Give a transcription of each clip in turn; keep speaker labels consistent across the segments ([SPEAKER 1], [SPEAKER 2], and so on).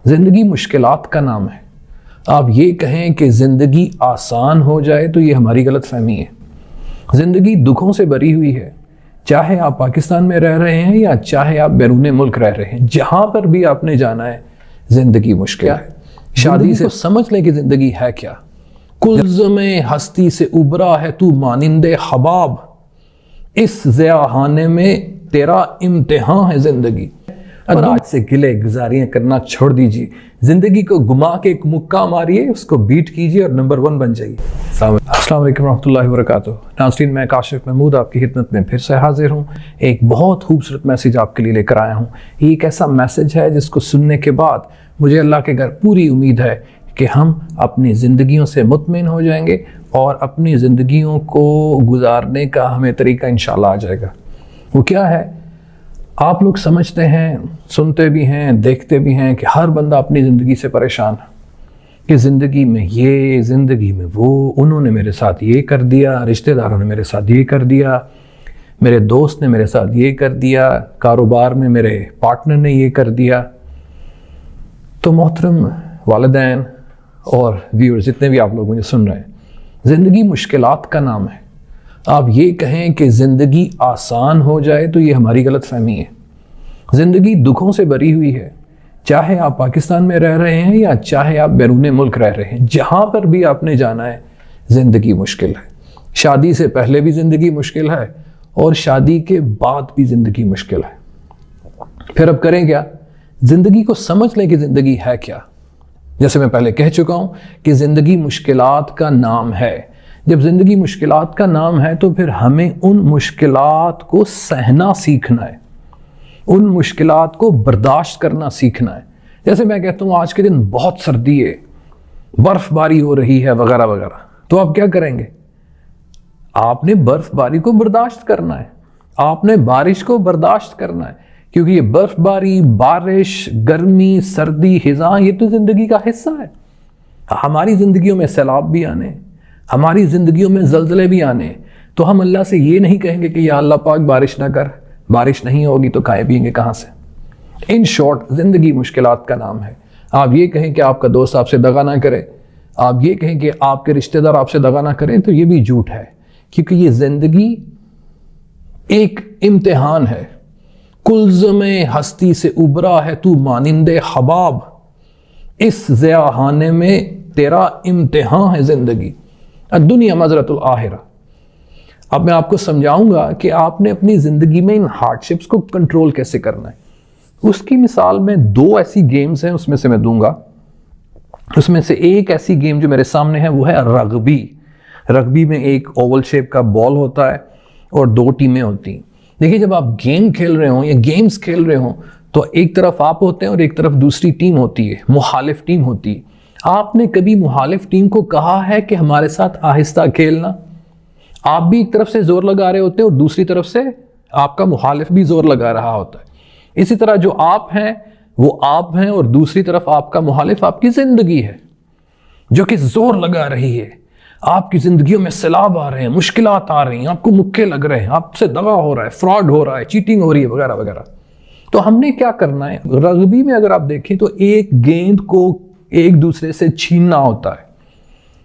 [SPEAKER 1] ज़िंदगी मुश्किलात का नाम है। आप ये कहें कि ज़िंदगी आसान हो जाए तो ये हमारी गलत फहमी है। ज़िंदगी दुखों से भरी हुई है, चाहे आप पाकिस्तान में रह रहे हैं या चाहे आप बैरून मुल्क रह रहे हैं, जहाँ पर भी आपने जाना है ज़िंदगी मुश्किल है। शादी से समझ लें कि ज़िंदगी है क्या। कुल्ज़-ए हस्ती से उबरा है तू मानिंदे हबाब, इस ज़ियाहाने में तेरा इम्तिहान है ज़िंदगी। और आज से गिले गुजारियाँ करना छोड़ दीजिए, ज़िंदगी को घुमा के एक मुक्का मारिए, उसको बीट कीजिए और नंबर 1 बन जाइए। अस्सलाम वालेकुम रहमतुल्लाहि व बरकातुहू। नाज़रीन, मैं काशिफ महमूद आपकी खिदमत में फिर से हाजिर हूँ। एक बहुत खूबसूरत मैसेज आपके लिए लेकर आया हूँ। ये एक ऐसा मैसेज है जिसको सुनने के बाद मुझे अल्लाह के घर पूरी उम्मीद है कि हम अपनी ज़िंदगियों से मुतमिन हो जाएंगे और अपनी ज़िंदगियों को गुजारने का हमें तरीका इंशाअल्लाह आ जाएगा। वो क्या है? आप लोग समझते हैं, सुनते भी हैं, देखते भी हैं कि हर बंदा अपनी ज़िंदगी से परेशान है कि ज़िंदगी में ये, ज़िंदगी में वो, उन्होंने मेरे साथ ये कर दिया, रिश्तेदारों ने मेरे साथ ये कर दिया, मेरे दोस्त ने मेरे साथ ये कर दिया, कारोबार में मेरे पार्टनर ने ये कर दिया। तो मोहतरम वालिदैन और व्यूअर्स, जितने भी आप लोग मुझे सुन रहे हैं, ज़िंदगी मुश्किलात का नाम है। आप ये कहें कि ज़िंदगी आसान हो जाए तो ये हमारी गलत फहमी है। ज़िंदगी दुखों से भरी हुई है, चाहे आप पाकिस्तान में रह रहे हैं या चाहे आप बैरून मुल्क रह रहे हैं, जहाँ पर भी आपने जाना है ज़िंदगी मुश्किल है। शादी से पहले भी ज़िंदगी मुश्किल है और शादी के बाद भी ज़िंदगी मुश्किल है। फिर अब करें क्या? ज़िंदगी को समझ लें कि ज़िंदगी है क्या। जैसे मैं पहले कह चुका हूँ कि ज़िंदगी मुश्किलात का नाम है। जब ज़िंदगी मुश्किलात का नाम है तो फिर हमें उन मुश्किलात को सहना सीखना है, उन मुश्किलात को बर्दाश्त करना सीखना है। जैसे मैं कहता हूँ आज के दिन बहुत सर्दी है, बर्फ़बारी हो रही है वगैरह वगैरह, तो आप क्या करेंगे? आपने बर्फ़बारी को बर्दाश्त करना है, आपने बारिश को बर्दाश्त करना है, क्योंकि ये बर्फ़बारी, बारिश, गर्मी, सर्दी, हिज़ां, ये तो ज़िंदगी का हिस्सा है। हमारी ज़िंदगियों में सैलाब भी आने, हमारी ज़िंदगियों में ज़लज़ले भी आने, तो हम अल्लाह से ये नहीं कहेंगे कि या अल्लाह पाक बारिश ना कर, बारिश नहीं होगी तो खाए पिएंगे कहाँ से। इन शॉर्ट, ज़िंदगी मुश्किलात का नाम है। आप ये कहें कि आपका दोस्त आपसे दगा ना करे, आप ये कहें कि आपके रिश्तेदार आपसे दगा ना करें, तो ये भी झूठ है, क्योंकि ये ज़िंदगी एक इम्तिहान है। कुल्ज़-ए हस्ती से उबरा है तू मानिंदे हबाब, इस ज़ियाहाने में तेरा इम्तिहान है ज़िंदगी। दुनिया मज़रतुल आखिरा। अब मैं आपको समझाऊंगा कि आपने अपनी ज़िंदगी में इन हार्डशिप्स को कंट्रोल कैसे करना है। उसकी मिसाल में 2 ऐसी गेम्स हैं, उसमें से मैं दूंगा। उसमें से एक ऐसी गेम जो मेरे सामने है वो है रग्बी। रग्बी में एक ओवल शेप का बॉल होता है और 2 टीमें होती हैं। देखिए, जब आप गेम खेल रहे हो या गेम्स खेल रहे हो तो एक तरफ आप होते हैं और एक तरफ दूसरी टीम होती है, मुखालिफ टीम होती है। आपने कभी मुखालिफ टीम को कहा है कि हमारे साथ आहिस्ता खेलना? आप भी एक तरफ से जोर लगा रहे होते हैं और दूसरी तरफ से आपका मुखालिफ भी जोर लगा रहा होता है। इसी तरह जो आप हैं वो आप हैं और दूसरी तरफ आपका मुखालिफ आपकी जिंदगी है जो कि जोर लगा रही है। आपकी जिंदगियों में सैलाब आ रहे हैं, मुश्किलात आ रही हैं, आपको मुक्के लग रहे हैं, आपसे दगा हो रहा है, फ्रॉड हो रहा है, चीटिंग हो रही है वगैरह वगैरह। तो हमने क्या करना है? रग्बी में अगर आप देखें तो एक गेंद को एक दूसरे से छीनना होता है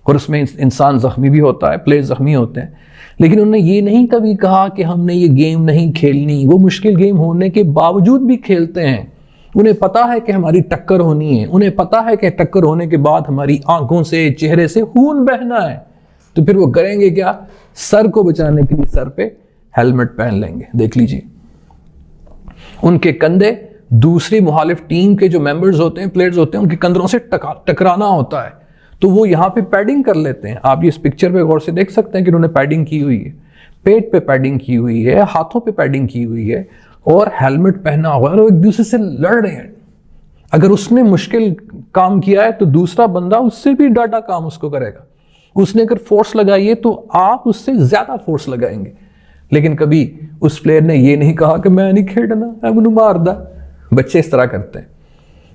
[SPEAKER 1] और उसमें इंसान जख्मी भी होता है, प्लेयर जख्मी होते हैं। लेकिन उन्होंने ये नहीं कभी कहा कि हमने ये गेम नहीं खेलनी। वो मुश्किल गेम होने के बावजूद भी खेलते हैं। उन्हें पता है कि हमारी टक्कर होनी है, उन्हें पता है कि टक्कर होने के बाद हमारी आंखों से, चेहरे से खून बहना है। तो फिर वो करेंगे क्या? सर को बचाने के लिए सर पे हेलमेट पहन लेंगे। देख लीजिए, उनके कंधे दूसरी मुखालिफ टीम के जो मेंबर्स होते हैं, प्लेयर्स होते हैं, उनके कंधों से टकराना होता है। तो वो यहाँ पे पैडिंग कर लेते हैं। आप इस पिक्चर पे गौर से देख सकते हैं कि उन्होंने पैडिंग की हुई है, पेट पे पैडिंग की हुई है, हाथों पे पैडिंग की हुई है और हेलमेट पहना हुआ है और एक दूसरे से लड़ रहे हैं। अगर उसने मुश्किल काम किया है तो दूसरा बंदा उससे भी ज़्यादा काम उसको करेगा। उसने अगर फोर्स लगाई है तो आप उससे ज़्यादा फोर्स लगाएंगे। लेकिन कभी उस प्लेयर ने ये नहीं कहा कि मैं नहीं खेलना, मैं मार दा। बच्चे इस तरह करते हैं,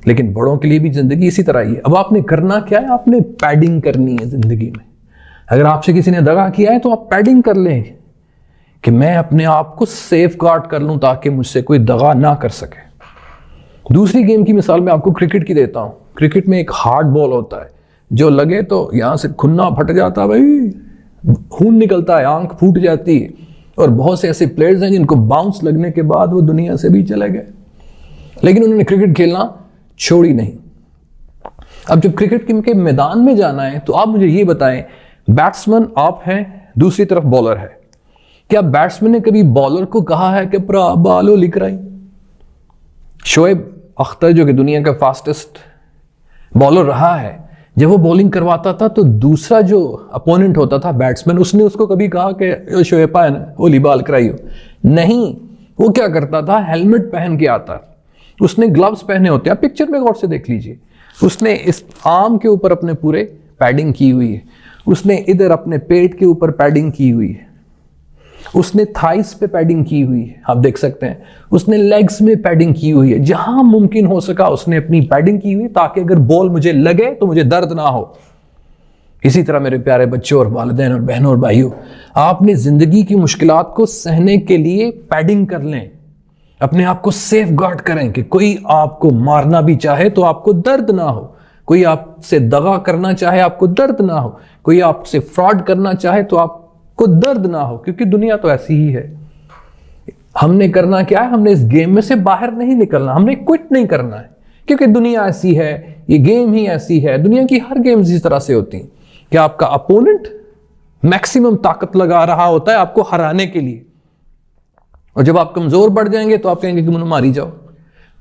[SPEAKER 1] लेकिन बड़ों के लिए भी जिंदगी इसी तरह ही है। अब आपने करना क्या है? आपने पैडिंग करनी है जिंदगी में। अगर आपसे किसी ने दगा किया है तो आप पैडिंग कर लें कि मैं अपने आप को सेफ गार्ड कर लूं ताकि मुझसे कोई दगा ना कर सके। दूसरी गेम की मिसाल मैं आपको क्रिकेट की देता हूँ। क्रिकेट में एक हार्ड बॉल होता है, जो लगे तो यहाँ से खुन्ना फट जाता है भाई, खून निकलता है, आंख फूट जाती है। और बहुत से ऐसे प्लेयर्स हैं जिनको बाउंस लगने के बाद वो दुनिया से भी चले गए, लेकिन उन्होंने क्रिकेट खेलना छोड़ी नहीं। अब जब क्रिकेट के मैदान में जाना है तो आप मुझे ये बताएं, बैट्समैन आप हैं, दूसरी तरफ बॉलर है, क्या बैट्समैन ने कभी बॉलर को कहा है कि प्रा बालो लिख रहा है? शोएब अख्तर जो कि दुनिया का फास्टेस्ट बॉलर रहा है, जब वो बॉलिंग करवाता था तो दूसरा जो अपोनेंट होता था बैट्समैन, उसने उसको कभी कहा कि शोएब है ना ओली बाल कराइयो? नहीं, वो क्या करता था, हेलमेट पहन के आता, उसने ग्लव्स पहने होते हैं, आप पिक्चर में गौर से देख लीजिए, उसने इस आर्म के ऊपर अपने पूरे पैडिंग की हुई है, उसने इधर अपने पेट के ऊपर पैडिंग की हुई है, उसने थाइस पे पैडिंग की हुई है, आप देख सकते हैं, उसने लेग्स में पैडिंग की हुई है, जहां मुमकिन हो सका उसने अपनी पैडिंग की हुई ताकि अगर बॉल मुझे लगे तो मुझे दर्द ना हो। इसी तरह मेरे प्यारे बच्चों और वालिदैन और बहनों और भाइयों, आपने जिंदगी की मुश्किलात को सहने के लिए पैडिंग कर लें, अपने आप को सेफ गार्ड करें कि कोई आपको मारना भी चाहे तो आपको दर्द ना हो, कोई आपसे दगा करना चाहे आपको दर्द ना हो, कोई आपसे फ्रॉड करना चाहे तो आपको दर्द ना हो, क्योंकि दुनिया तो ऐसी ही है। हमने करना क्या है, हमने इस गेम में से बाहर नहीं निकलना, हमने क्विट नहीं करना है, क्योंकि दुनिया ऐसी है, ये गेम ही ऐसी है। दुनिया की हर गेम्स इस तरह से होती हैं कि आपका अपोनेंट मैक्सिमम ताकत लगा रहा होता है आपको हराने के लिए, और जब आप कमजोर बढ़ जाएंगे तो आप कहेंगे कि मुझे मारी जाओ।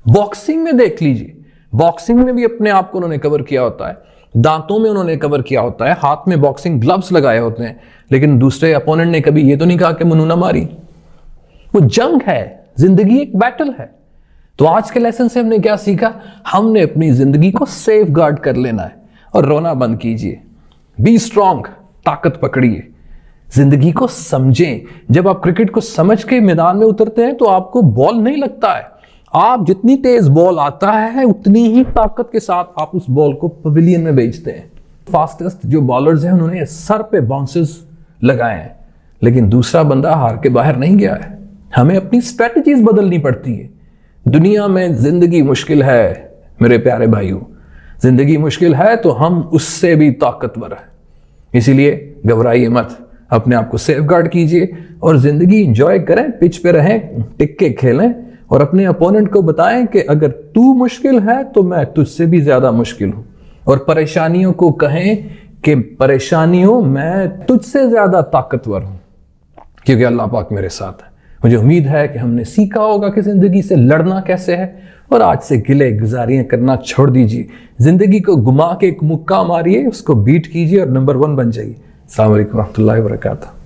[SPEAKER 1] बॉक्सिंग में देख लीजिए, बॉक्सिंग में भी अपने आप को उन्होंने कवर किया होता है, दांतों में उन्होंने कवर किया होता है, हाथ में बॉक्सिंग ग्लव्स लगाए होते हैं, लेकिन दूसरे अपोनेंट ने कभी ये तो नहीं कहा कि मुन्नू ना मारी। वो जंग है, जिंदगी एक बैटल है। तो आज के लेसन से हमने क्या सीखा, हमने अपनी जिंदगी को सेफ गार्ड कर लेना है और रोना बंद कीजिए। बी स्ट्रांग, ताकत पकड़िए, जिंदगी को समझें। जब आप क्रिकेट को समझ के मैदान में उतरते हैं तो आपको बॉल नहीं लगता है, आप जितनी तेज बॉल आता है उतनी ही ताकत के साथ आप उस बॉल को पवेलियन में भेजते हैं। फास्टेस्ट जो बॉलर्स हैं उन्होंने सर पे बाउंसेस लगाए हैं, लेकिन दूसरा बंदा हार के बाहर नहीं गया है। हमें अपनी स्ट्रेटजीज बदलनी पड़ती है। दुनिया में जिंदगी मुश्किल है मेरे प्यारे भाइयों, जिंदगी मुश्किल है तो हम उससे भी ताकतवर हैं। इसीलिए घबराइए मत, अपने आप को सेफ गार्ड कीजिए और जिंदगी एंजॉय करें, पिच पे रहें, टिक के खेलें और अपने अपोनेंट को बताएं कि अगर तू मुश्किल है तो मैं तुझसे भी ज्यादा मुश्किल हूं, और परेशानियों को कहें कि परेशानियों मैं तुझसे ज्यादा ताकतवर हूं, क्योंकि अल्लाह पाक मेरे साथ है। मुझे उम्मीद है कि हमने सीखा होगा कि जिंदगी से लड़ना कैसे है, और आज से गिले गुजारियां करना छोड़ दीजिए। जिंदगी को घुमा के एक मुक्का मारिए, उसको बीट कीजिए और नंबर 1 बन जाइए। अस्सलाम वालेकुम रहमतुल्लाहि व बरकातहू।